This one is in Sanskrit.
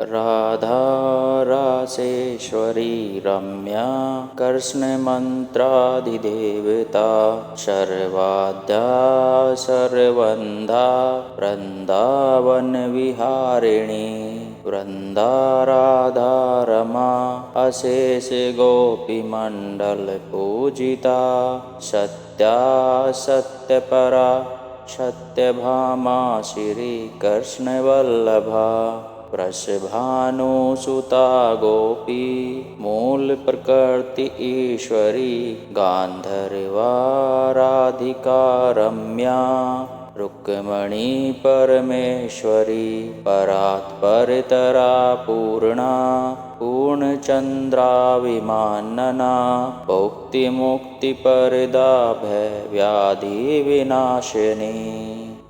राधा रासेश्वरी रम्या कृष्णमन्त्रादिदेवता सर्वाद्या सर्वन्धा वृन्दावनविहारिणी वृन्दा राधा रमा अशेष गोपीमण्डलपूजिता सत्या सत्यपरा सत्यभामा श्रीकृष्णवल्लभा वृषभानुसुता गोपी मूलप्रकृति ईश्वरी गान्धर्वा राधिका रम्या रुक्मिणी परमेश्वरी परात्परतरा पूर्णा पूर्णचन्द्रा विमानना भुक्तिमुक्तिप्रदा भयव्याधिविनाशिनी।